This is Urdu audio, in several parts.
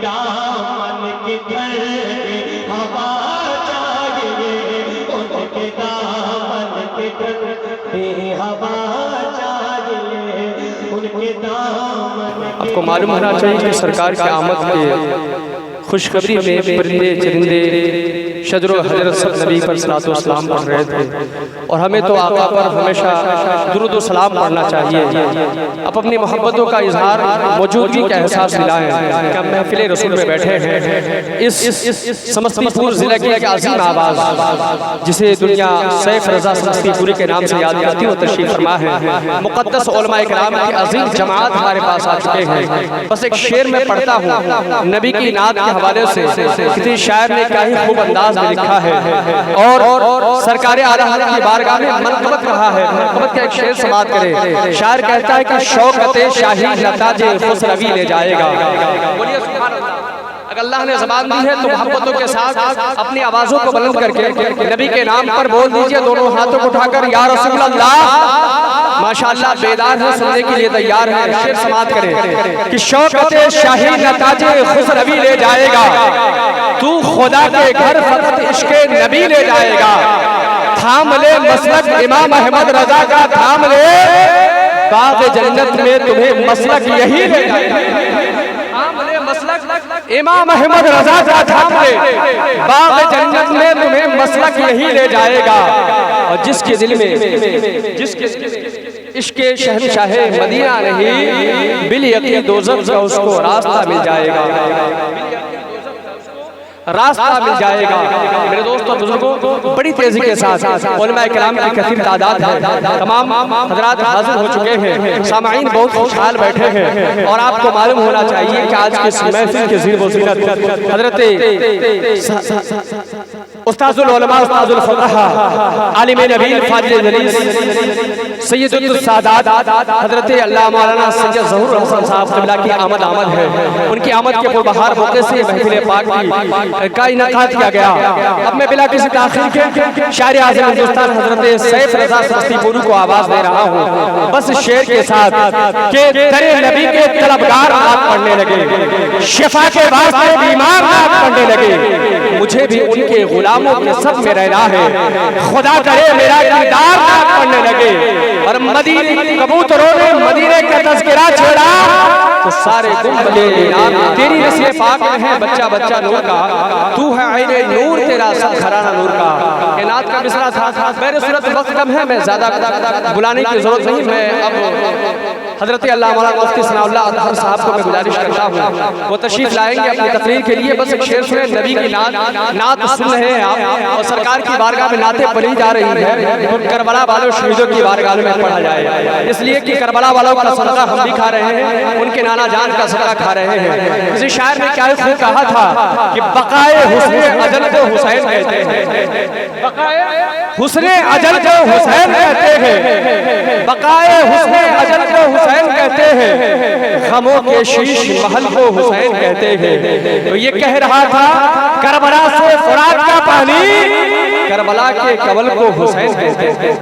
دامن کی دھڑے ہوا چاہیے، ان کے دامن کی دھڑے ہوا چاہیے، ان کے دامن کی۔ آپ کو معلوم ہونا چاہیے کہ سرکار کی آمد کے خوشخبری میں پرندے چرندے شجر و حضرت سب نبی پر صلاۃ و سلام پڑھ رہے تھے، اور ہمیں تو آقا پر ہمیشہ درود و سلام پڑھنا چاہیے۔ آپ اپنی محبتوں کا اظہار موجودگی کا احساس دلائیں کہ ہم محفل رسول میں بیٹھے ہیں۔ اس سمستی پور ضلع کی ایک عظیم آواز جسے دنیا سیف رضا سمستی پوری کے نام سے یاد کرتی ہے وہ تشریف فرما ہے۔ مقدس علماء اکرام کی عظیم جماعت ہمارے پاس آ چکے ہیں۔ بس ایک شعر میں پڑھتا ہوں نبی کی نعت کے حوالے سے، کسی شاعر نے کیا ہی خوب انداز میں لکھا ہے، اور سرکار اعلیٰ حضرت کی بارگاہ میں منقبت رہا ہے۔ منقبت کا ایک شعر سماعت کرے۔ شاعر کہتا ہے کہ شوکت شاہی نتاج خسروی لے جائے گا۔ بولیے سبحان اللہ۔ اگر اللہ نے زبان دی ہے تو محبتوں کے ساتھ اپنی آوازوں کو بلند کر کے نبی کے نام پر بول دیجئے، دونوں ہاتھوں کو اٹھا کر یا رسول اللہ۔ ماشاءاللہ بیدار ہے، سننے کے لیے تیار ہے۔ شعر سماعت کرے کہ شوکت شاہی نتاج خسروی لے جائے گا، تو خدا کے گھر فقط عشق نبی لے جائے گا۔ تھام لے مسلک امام احمد رضا کا، تھام لے باغ جنت میں تمہیں مسلک یہی لے جائے گا۔ تھام لے مسلک امام احمد رضا کا، تھام لے باغ جنت میں تمہیں مسلک یہی لے جائے گا۔ اور جس کے دل میں عشق شہنشاہ مدینہ نہیں، بالیقین دوزخ کا اس کو راستہ مل جائے گا، راستہ مل جائے گا۔ میرے دوستوں اور بزرگوں، بڑی تیزی کے ساتھ علماء کرام کی کثیر تعداد ہے، تمام حضرات حاضر ہو چکے ہیں، سامعین بہت خوشحال بیٹھے ہیں، اور آپ کو معلوم ہونا چاہیے کہ آج کی محفل کے زیر و زینت حضرت استاذ العلماء، استاذ الفقہاء، عالم نبیل، فاضل جلیل، سید السادات حضرت اللہ مولانا سید ظہور حسن صاحب قبلہ کی آمد ہے۔ ان کی آمد کے پربہار موقع سے محفل پاک کا انعقاد کیا گیا۔ اب میں بلا کسی تاخیر کے شاعر اعظم ہندوستان حضرت سیف رضا سمستی پوری کو آواز دے رہا ہوں، بس شعر کے ساتھ کہ درے نبی کے طلبگار نعت پڑھنے لگے، شفا کے واسطے بیمار نعت پڑھنے لگے، مجھے بھی ان کے غلاموں کے سب میں رہنا ہے، خدا کرے میرا دیدار نعت پڑھنے لگے۔ اور مدینے کبوتروں نے مدینے کا تذکرہ چھیڑا تو سارے گنبدے تیری نسل پاک میں ہے، بچہ بچہ نور کا، تو ہے عین نور، تیرا سب گھرانہ نور کا۔ نعت کا مصرع تھا۔ میرے صورت وقت کم ہے، میں زیادہ بلانے کی ضرورت نہیں، میں اب حضرت اللہ مولانا مفتی ثناء اللہ اطہر صاحب کو میں گزارش کرتا ہوں، وہ تشریف لائیں گے اپنی تقریر کے لیے۔ بس ایک شعر سنیں، نبی کی نعت سن رہے ہیں آپ، اور سرکار کی بارگاہ میں نعتیں پڑھی جا رہی ہیں، کربلا والوں شہیدوں کی بارگاہ میں پڑھا جائے، اس لیے کہ کربلا والوں کا صدقہ ہم بھی کھا رہے ہیں، ان کے نانا جان کا صدقہ کھا رہے ہیں۔ کسی شاعر نے کیا خوب کہا تھا کہ بقائے حسن اجل کو حسین کہتے ہیں، بقائے حسن اجل کو حسین کہتے ہیں، بقائے حسن اجل کو حسین کہتے ہیں، غموں کے شیش محل کو حسین کہتے ہیں۔ تو یہ کہہ رہا تھا کربلا سے فرات کا پانی، کربلا کے کول کو حسین کہتے ہیں۔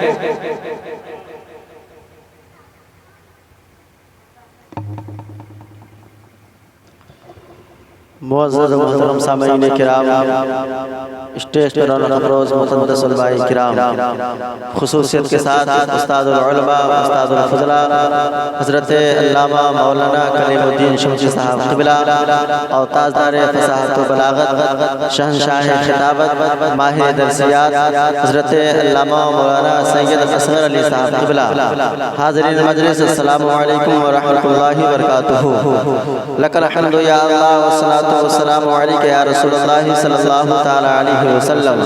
معزز و محترم سامعین کرام، اسٹیج پر رونق افروز مقدس علماء کرام، خصوصیت کے ساتھ استاد العلماء، استاد الفضلاء حضرت علامہ مولانا کلیم الدین شمسی صاحب قبلہ، اور تاجدار فصاحت و بلاغت، شہنشاہ خطابت، ماہر درسیات حضرت علامہ مولانا سید اصغر علی صاحب قبلہ، حاضرین مجلس السلام علیکم ورحمۃ اللہ وبرکاتہ۔ لک الحمد یا اللہ والصلاۃ والسلام علیک یا رسول اللہ صلی اللہ تعالی علیہ وسلم۔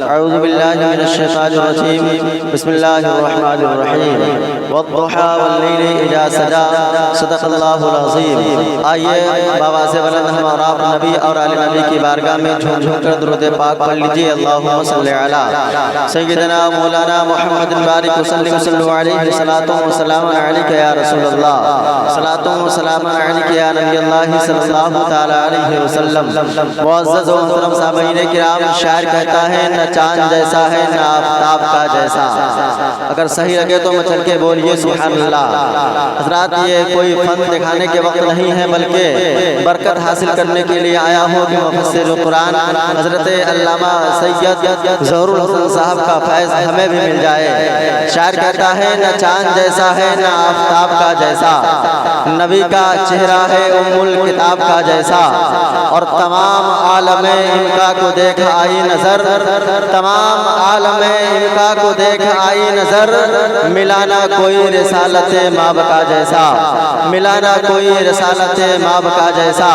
اعوذ باللہ من الشیطان الرجیم، بسم اللہ الرحمن الرحیم، والضحی واللیل اذا سجی، صدق اللہ العظیم۔ آئیے باواز بلند ہم اور آپ نبی اور آل نبی کی بارگاہ میں جھوم جھوم کر درود پاک پڑھ لیجئے۔ اللہم صلی علی سیدنا مولانا محمد بارک وسلم، صلو علیہ صلاۃ و سلام علیک یا رسول اللہ، صلاۃ و سلام علیک یا نبی اللہ صلی اللہ تعالی علیہ وسلم۔ معزز و محترم سامعین کرام، شاعر کہتا ہے نہ چاند جیسا ہے نہ آفتاب کا جیسا۔ اگر صحیح لگے تو مچل کے بولیے سبحان اللہ۔ حضرات، یہ کوئی فن دکھانے کے وقت نہیں ہے، بلکہ برکت حاصل کرنے کے لیے آیا ہوں کہ مفسر قرآن حضرت علامہ سید ظہور الحسن صاحب کا فیض ہمیں بھی مل جائے۔ شاعر کہتا ہے نہ چاند جیسا ہے نہ آفتاب کا جیسا، نبی کا چہرہ ہے ام الکتاب کا جیسا، اور تمام عالم امکا کو دیکھ آئی نظر، تمام عالم امکا کو دیکھ آئی نظر، ملانا کوئی رسالت ماب کا جیسا، ملانا کوئی رسالت ماب کا جیسا۔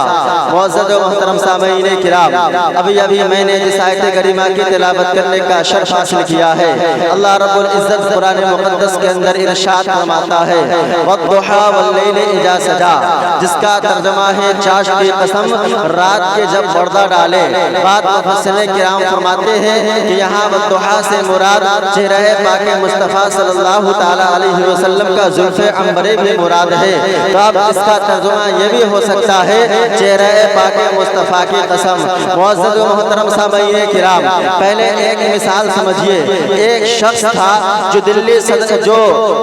معزز و محترم سامعین کرام، ابھی میں نے جس آیت کریمہ کی تلاوت کرنے کا شرف حاصل کیا ہے، اللہ رب العزت قرآن مقدس کے اندر ارشاد فرماتا ہے وَالضُّحَىٰ وَاللَّيْلِ إِذَا سَجَىٰ، جس کا ترجمہ ہے چاشت کی قسم رات کے جب پردہ ڈالے۔ بعد مفسرین کرام فرماتے ہیں کہ یہاں والضحیٰ سے مراد چہرہ پاک مصطفیٰ صلی اللہ تعالی علیہ وسلم کا زلف عنبری بھی مراد ہے، تو اب اس کا ترجمہ یہ بھی ہو سکتا ہے چہرہ پاک مصطفیٰ کی قسم۔ معزز و محترم سامعین کرام، پہلے ایک مثال سمجھیے، ایک شخص تھا جو دلی صدر جو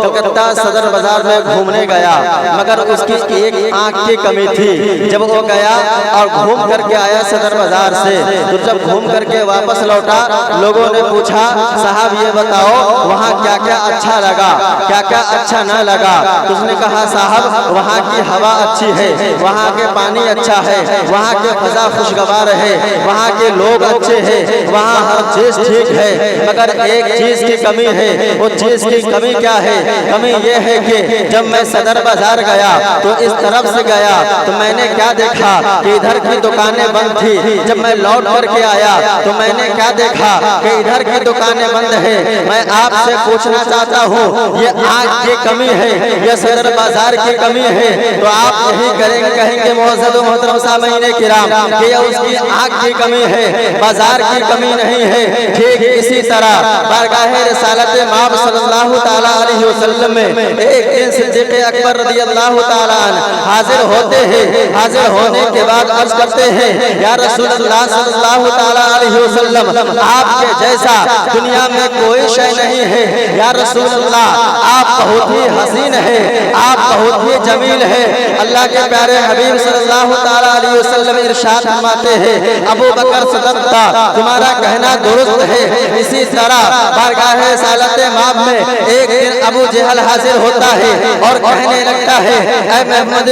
کلکتہ صدر بازار میں گھومنے گیا، مگر اس کی ایک آنکھ کی کمی تھی۔ جب وہ گیا اور گھوم کر کے آیا صدر بازار سے، تو جب گھوم کر کے واپس لوٹا، لوگوں نے پوچھا صاحب یہ بتاؤ وہاں کیا کیا اچھا لگا، کیا کیا اچھا نہ لگا؟ اس نے کہا صاحب وہاں کی ہوا اچھی ہے، وہاں کے پانی اچھا ہے، وہاں کے فضا خوشگوار ہے، وہاں کے لوگ اچھے ہیں، وہاں ہر چیز ٹھیک ہے، مگر ایک چیز کی کمی ہے۔ وہ چیز کی کمی کیا ہے؟ کمی یہ ہے کہ جب میں صدر بازار گیا تو اس طرف سے گیا تو میں نے کیا دیکھا کہ ادھر کی دکانیں بند تھی، جب میں لوٹ کر کے آیا تو میں نے کیا دیکھا کہ ادھر کی دکانیں بند ہیں۔ میں آپ سے پوچھنا چاہتا ہوں یہ آنکھ کی کمی ہے یا صدر بازار کی کمی ہے؟ تو آپ یہی کہیں گے معزز و محترم سامعین کرام کہ یہ اس کی آنکھ کی کمی ہے، بازار کی کمی نہیں ہے۔ ٹھیک اسی طرح بارگاہ رسالت مآب صلی اللہ تعالی علیہ وسلم میں ایک دن صدیق اکبر رضی اللہ تعالی عنہ حاضر ہوتے ہیں، حاضر ہونے کے بعد عرض کرتے ہیں یا رسول اللہ صلی اللہ تعالی علیہ وسلم آپ کے جیسا دنیا میں کوئی شے نہیں ہے، یا رسول اللہ آپ بہت ہی حسین ہیں، آپ بہت ہی جمیل ہیں۔ اللہ کے پیارے حبیب صلی اللہ تعالی علیہ وسلم ارشاد فرماتے ہیں ابو بکر صدقتا، تمہارا کہنا درست ہے۔ اسی طرح بارگاہ رسالت مآب میں ایک دن ابو جہل حاضر ہوتا ہے اور کہنے لگتا ہے اے محمد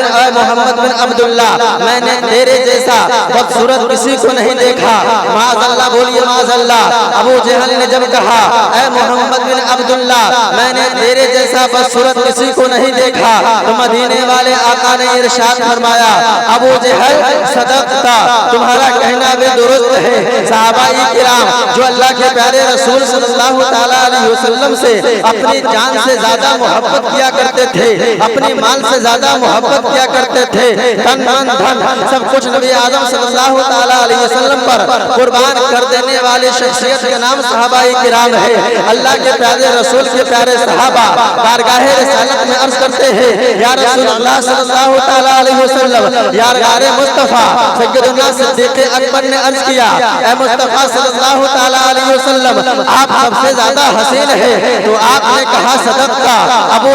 بن عبداللہ میں نے تیرے جیسا بدصورت کسی کو نہیں دیکھا۔ معاذ اللہ بولیے معاذ اللہ۔ ابو جہل نے جب کہا اے محمد بن عبداللہ میں نے تیرے جیسا بدصورت کسی کو نہیں دیکھا، تو مدینے والے آقا نے ارشاد فرمایا ابو جہل صدقتا، تمہارا کہنا بھی درست ہے۔ صحابہ کرام جو اللہ کے پیارے رسول صلی اللہ تعالی علیہ وسلم سے اپنی جان سے زیادہ محبت کیا کرتے تھے، اپنی مال سے زیادہ محبت کیا کرتے تھے، تن من دھن سب کچھ نبی اعظم صلی اللہ تعالی علیہ وسلم پر قربان کر دینے والی شخصیت کا نام صحابہ کرام ہے۔ اللہ کے پیارے رسول کے پیارے صحابہ بارگاہ رسالت میں عرض کرتے ہیں یا رسول اللہ صلی اللہ تعالی علیہ وسلم، یا یار مصطفیٰ سیدنا صدیق اکبر نے عرض کیا اے مصطفیٰ صلی اللہ تعالی علیہ وسلم آپ سب سے زیادہ حسین ہیں، تو آپ نے کہا صدقتا۔ ابو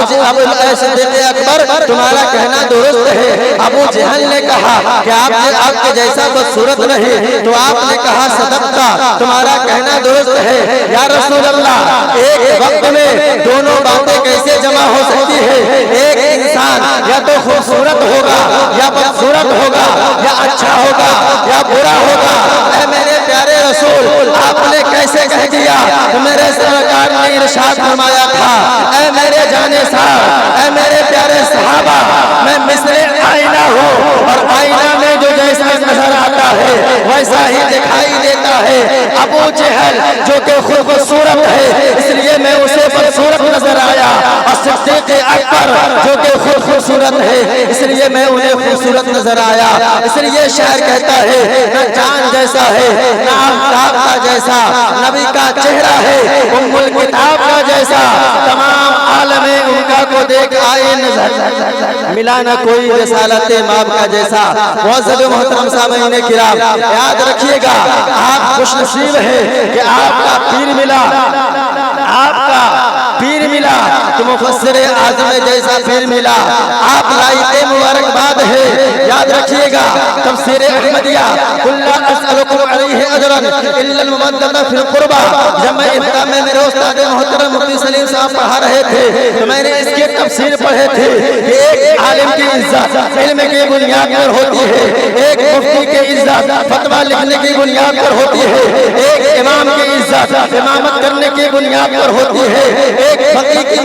صدیق اکبر تمہارا کہنا درست ہے۔ ابو جہل نے کہا کہ آپ کے جیسا بدصورت نہیں، تو آپ نے کہا صدقتا، تمہارا کہنا درست ہے۔ یا رسول اللہ ایک وقت میں دونوں باتیں کیسے جمع ہو سکتی ہے؟ ایک انسان یا تو خوبصورت ہوگا یا بدصورت ہوگا، یا اچھا ہوگا یا برا ہوگا۔ اے میرے پیارے رسول آپ نے کیسے کہہ دیا؟ میرے سرکار نے ارشاد فرمایا تھا اے میرے جانے صاحب، اے میرے پیارے صحابہ میں مثل آئینہ ہوں، اور آئینہ میں جو جیسا نظر آتا ہے ویسا ہی دکھائی دیتا ہے۔ ابو جہل جو کہ خوبصورت ہے اس لیے میں اسے بدصورت نظر آیا، اور صدیق اکبر جو کہ خوبصورت ہے اس لیے میں انہیں خوبصورت نظر آیا۔ اس لیے شاعر کہتا ہے نہ چاند جیسا ہے نہ آفتاب کا جیسا، نبی کا چہرہ ہے ام الکتاب کا جیسا، تمام عالم امکا کو دیکھ آئے نظر، ملا نہ کوئی رسالت مآب کا جیسا۔ معزز محترم سامعین کرام یاد رکھیے گا آپ خوش نصیب ہیں کہ آپ کا پیر ملا، آپ کا پیر ملا۔ ملا تو مفسر اعظم جیسا پھر ملا. آپ لائق مبارکباد ہے. یاد رکھیے گا تفسیر احمدیہ قل لا اسألکم علیہ اجرا الا المودۃ فی القربى. جب میں ابتدا میں میرے استاد محترم مفتی سلیم صاحب پڑھا رہے تھے تو میں نے اس کی تفسیر پڑھے تھے کہ ایک عالم کی عزت علم کی بنیاد پر ہوتی ہے, ایک مفتی کی عزت فتویٰ لکھنے کی بنیاد پر ہوتی ہے, ایک امام کی عزت امامت کرنے کی بنیاد پر ہوتی ہے, ایک فقیہ کی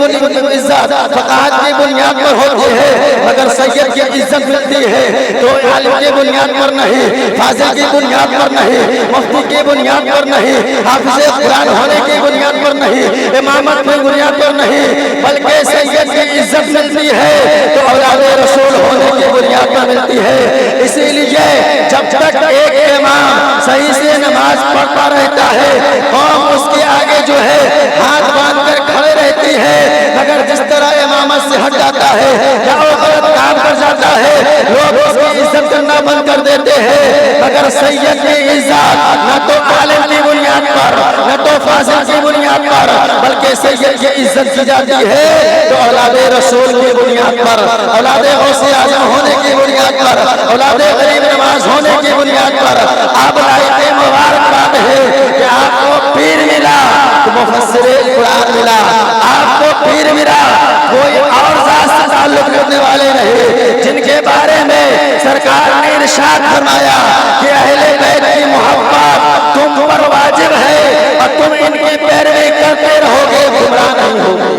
عزت فقاہت کی بنیاد پر ہوتی ہے. مگر سید کی عزت ملتی ہے تو عالم کی بنیاد پر نہیں, فاضل کی بنیاد پر نہیں, مفتی کی بنیاد پر نہیں, حافظ قرآن ہونے کی بنیاد پر نہیں, امامت کی بنیاد پر نہیں, بلکہ سید کی عزت ملتی ہے تو اولاد رسول ہونے کی بنیاد پر ملتی ہے. اسی لیے جب تک ایک امام صحیح سے نماز پڑھتا رہتا ہے قوم اس کے آگے جو ہے ہاتھ باندھ کر کھڑے رہتی ہے. مگر جس طرح امامت سے ہٹ جاتا ہے یا وہ غلط کام کر جاتا ہے لوگ اس کی عزت کرنا بند کر دیتے ہیں. مگر سید کی عزت نہ تو عالم کی بنیاد پر نہ تو فاضل کی بنیاد پر بلکہ سید کی عزت کی جاتی ہے تو اولاد رسول کی بنیاد پر, اولاد غوث اعظم ہونے کی بنیاد پر, اولاد غریب نواز ہونے کی بنیاد پر. آپ لائق مبارکباد ہے کہ آپ کو پیر ملا تو مفسر قرآن ملا, آپ کو پیر ملا کوئی اور ذات سے تعلق رکھنے والے نہیں جن کے بارے میں سرکار نے ارشاد فرمایا کہ اہل بیت کی محبت تم پر واجب ہے اور تم ان کی پیروی کرتے رہو گے, گمراہ نہیں ہوگے.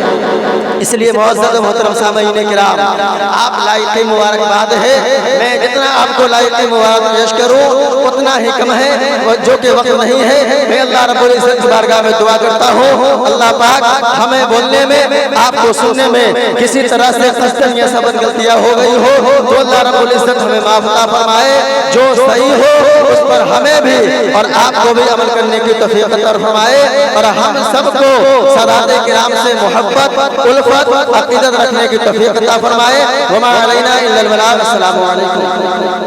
اس لیے معزز محترم سامعین کرام آپ لائق مبارکباد ہے. میں جتنا آپ کو لائق مبارک پیش کروں اتنا ہی کم ہے جو کہ وقت نہیں ہے. میں اللہ رب العزت کی بارگاہ میں دعا کرتا ہوں اللہ پاک ہمیں بولنے میں آپ کو سننے میں کسی طرح سے قصدن یا سبب غلطیاں ہو گئی ہو تو اللہ رب العزت ہمیں معاف عطا فرمائے. جو صحیح ہو اس پر ہمیں بھی اور آپ کو بھی عمل کرنے کی توفیق عطا فرمائے اور ہم سب کو سادات کرام سے محبت الفت عقیدت رکھنے کی توفیق عطا فرمائے. وما علینا الا البلاغ. السلام علیکم.